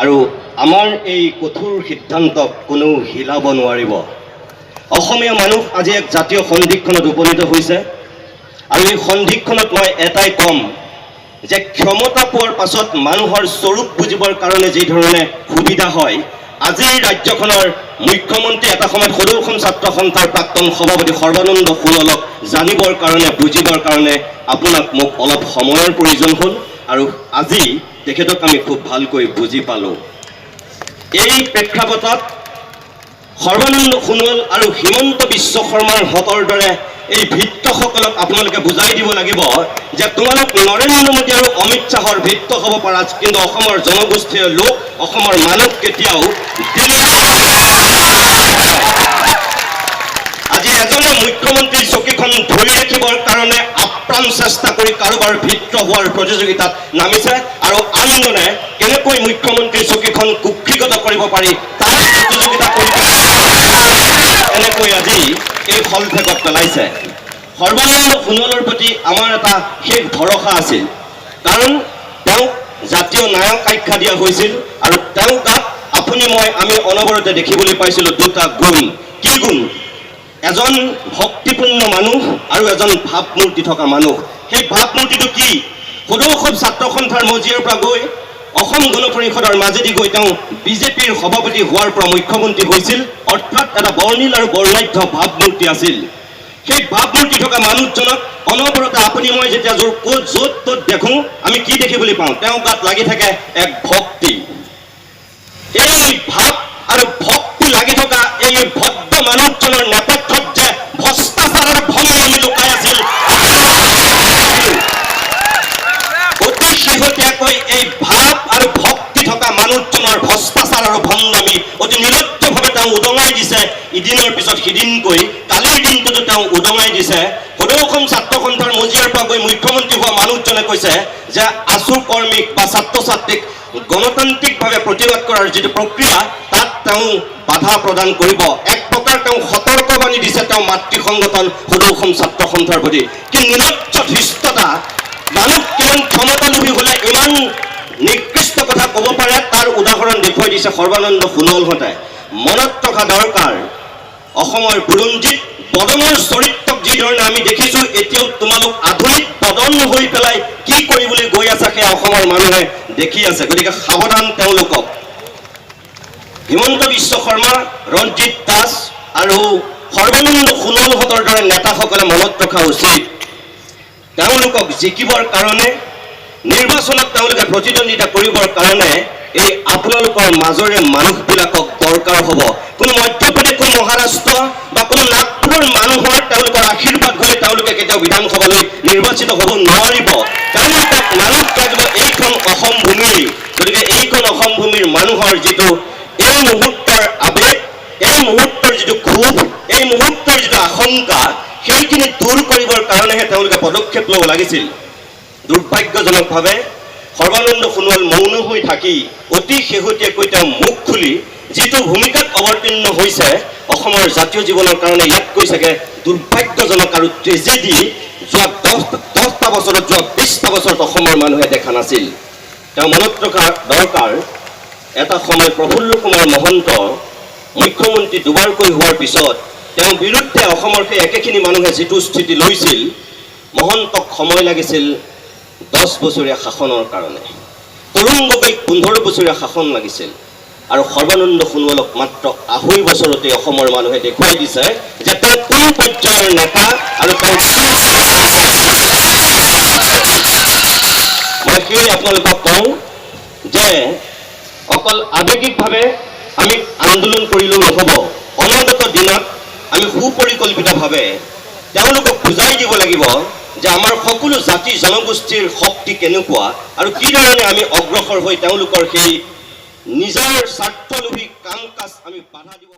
আৰু আমাৰ এই কঠোৰ সিদ্ধান্তক কোনো হিলাব নোৱাৰিব। অসমীয়া মানুহ আজি এক জাতীয় সন্ধিক্ষণত উপনীত হৈছে আৰু এই সন্ধিক্ষণত মই এটাই কম যে ক্ষমতা পোৱাৰ পাছত মানুহৰ স্বৰূপ বুজিবৰ কাৰণে যি ধৰণে সুবিধা হয়, আজিৰ ৰাজ্যখনৰ মুখ্যমন্ত্ৰী এটা সময়ত সদৌ অসম ছাত্ৰ সন্থাৰ প্ৰাক্তন সভাপতি সৰ্বানন্দ সোণোৱালক জানিবৰ কাৰণে বুজিবৰ কাৰণে আপোনাক মোক অলপ সময়ৰ প্ৰয়োজন হ'ল আৰু আজি তেখেতক আমি খুব ভালকৈ বুজি পালোঁ। এই প্ৰেক্ষাপটত সৰ্বানন্দ সোণোৱাল আৰু হিমন্ত বিশ্ব শৰ্মাৰ হতৰ দৰে এই ভিত্তসকলক আপোনালোকে বুজাই দিব লাগিব যে তোমালোক নৰেন্দ্ৰ মোদী আৰু অমিত শ্বাহৰ ভিত্ত হ'ব পাৰা, কিন্তু অসমৰ জনগোষ্ঠীয় লোক, অসমৰ মানুহ কেতিয়াও আজি এজনে মুখ্যমন্ত্ৰীৰ চকীখন ধৰি ৰাখিবৰ কাৰণে আপ্ৰাণ চেষ্টা কৰি কাৰোবাৰ ভিত্ত হোৱাৰ প্ৰতিযোগিতাত নামিছে আৰু আনজনে কেনেকৈ মুখ্যমন্ত্ৰীৰ চকীখন কুক্ষিগত কৰিব পাৰি তাৰ প্ৰতিযোগিতা কৰি এনেকৈ আজি এই ফলভেগত পেলাইছে। সৰ্বানন্দ সোণোৱালৰ প্ৰতি আমাৰ এটা শেষ ভৰসা আছিল, কাৰণ তেওঁক জাতীয় নায়ক আখ্যা দিয়া হৈছিল আৰু তেওঁ তাত আপুনি আমি অনবৰতে দেখিবলৈ পাইছিলোঁ দুটা গুণ। কি গুণ? এজন ভক্তিপূৰ্ণ মানুহ আৰু এজন ভাৱমূৰ্তি থকা মানুহ। সেই ভাৱমূৰ্তিটো কি? সদৌ অসম ছাত্ৰ সন্থাৰ মজিয়াৰ পৰা গৈ অসম গণ পৰিষদৰ মাজেদি গৈ তেওঁ বিজেপিৰ সভাপতি হোৱাৰ পৰা মুখ্যমন্ত্ৰী হৈছিল, অৰ্থাৎ এটা বৰ্ণিল আৰু বৰ্ণাঢ্য ভাৱমূৰ্তি আছিল। সেই ভাৱমূৰ্তি থকা মানুহজনক অনবৰতে আপুনি মই যেতিয়া য'ত ত'ত দেখোঁ আমি কি দেখিবলৈ পাওঁ? তেওঁ গাত লাগি থাকে এক ভক্তি। এই ভাৱ আৰু ভক্তি লাগি থকা এই ভদ্ৰ মানুহজনৰ নেপথ্যত যে ভ্ৰষ্টাচাৰৰ ভংগী লুকাই আছিল, অতি শেহতীয়াকৈ এই ভাৱ আৰু ভক্তি থকা মানুহজনৰ ভ্ৰষ্টাচাৰ আৰু ভংগামী অতি নিৰক্ষভাৱে তেওঁ উদঙাই দিছে। ইদিনৰ পিছত সিদিনকৈ কালিৰ দিনটোতো তেওঁ উদঙাই দিছে। সদৌ অসম ছাত্ৰ সন্থাৰ মজিয়াৰ পৰা গৈ মুখ্যমন্ত্ৰী হোৱা মানুহজনে কৈছে যে আছু কৰ্মীক বা ছাত্ৰ ছাত্ৰীক গণতান্ত্ৰিকভাৱে প্ৰতিবাদ কৰাৰ যিটো প্ৰক্ৰিয়া তাত তেওঁ বাধা প্ৰদান কৰিব। এক প্ৰকাৰ তেওঁ সতৰ্কবাণী দিছে তেওঁ মাতৃ সংগঠন সদৌ অসম ছাত্ৰ সন্থাৰ প্ৰতি। কি নিৰক্ষ ধৃষ্টতা! মানুহ কিমান ক্ষমতালোভী হ'লে ইমান নিকৃষ্ট কথা ক'ব পাৰে তাৰ উদাহৰণ দেখুৱাই দিছে সৰ্বানন্দ সোণোৱালহঁতে। মনত ৰখা দৰকাৰ, অসমৰ বুৰঞ্জীত বদনৰ চৰিত্ৰক যিধৰণে আমি দেখিছোঁ, এতিয়াও তোমালোক আধুনিক বদন হৈ পেলাই কি কৰিবলৈ গৈ আছে সেয়া অসমৰ মানুহে দেখি আছে। গতিকে সাৱধান তেওঁলোকক। হিমন্ত বিশ্ব শৰ্মা, ৰঞ্জিত দাস আৰু সৰ্বানন্দ সোণোৱালহঁতৰ দৰে নেতাসকলে মনত ৰখা উচিত, তেওঁলোকক জিকিবৰ কাৰণে নিৰ্বাচনত তেওঁলোকে প্ৰতিদ্বন্দ্বিতা কৰিবৰ কাৰণে এই আপোনালোকৰ মাজৰে মানুহবিলাকক দৰকাৰ হ'ব। কোনো মধ্যপ্ৰদেশ, কোনো মহাৰাষ্ট্ৰ বা কোনো নাগপুৰৰ মানুহৰ তেওঁলোকৰ আশীৰ্বাদ হ'লে তেওঁলোকে কেতিয়াও বিধানসভালৈ নিৰ্বাচিত হ'ব নোৱাৰিব। তেওঁলোকক মানুহ লাগিব এইখন অসম ভূমি। গতিকে এইখন অসম ভূমিৰ মানুহৰ যিটো এই মুহূৰ্তৰ আৱেগ, এই মুহূৰ্তৰ যিটো ক্ষোভ, এই মুহূৰ্তৰ যিটো আশংকা, সেইখিনি দূৰ কৰিবৰ কাৰণেহে তেওঁলোকে পদক্ষেপ ল'ব লাগিছিল। দুৰ্ভাগ্যজনকভাৱে সৰ্বানন্দ সোণোৱাল মৌন হৈ থাকি অতি শেহতীয়াকৈ তেওঁ মুখ খুলি যিটো ভূমিকাত অৱতীৰ্ণ হৈছে অসমৰ জাতীয় জীৱনৰ কাৰণে, ইয়াতকৈ চাগে দুৰ্ভাগ্যজনক আৰু ট্ৰেজেডি যোৱা 10টা বছৰত, যোৱা 20টা বছৰত অসমৰ মানুহে দেখা নাছিল। তেওঁ মনত ৰখা দৰকাৰ, এটা সময় প্ৰফুল্ল কুমাৰ মহন্ত মুখ্যমন্ত্ৰী দুবাৰকৈ হোৱাৰ পিছত তেওঁৰ বিৰুদ্ধে অসমৰ সেই একেখিনি মানুহে যিটো স্থিতি লৈছিল, মহন্তক সময় লাগিছিল 10 বছৰীয়া শাসনৰ কাৰণে, তৰুণ গগৈক 15 বছৰীয়া শাসন লাগিছিল আৰু সৰ্বানন্দ সোণোৱালক মাত্ৰ 2.5 বছৰতে অসমৰ মানুহে দেখুৱাই দিছে যে তেওঁ কোন পৰ্যায়ৰ নেতা আৰু তেওঁ মই সেয়ে আপোনালোকক কওঁ যে অকল আৱেগিকভাৱে আমি আন্দোলন কৰিলেও নহ'ব। অনাগত দিনত আমি সুপৰিকল্পিতভাৱে তেওঁলোকক বুজাই দিব লাগিব যে আমাৰ সকলো জাতি জনগোষ্ঠীৰ শক্তি কেনেকুৱা আৰু কি ধৰণে আমি অগ্ৰসৰ হৈ তেওঁলোকৰ সেই নিজৰ স্বাৰ্থলোভী কাম কাজ আমি বাধা দিব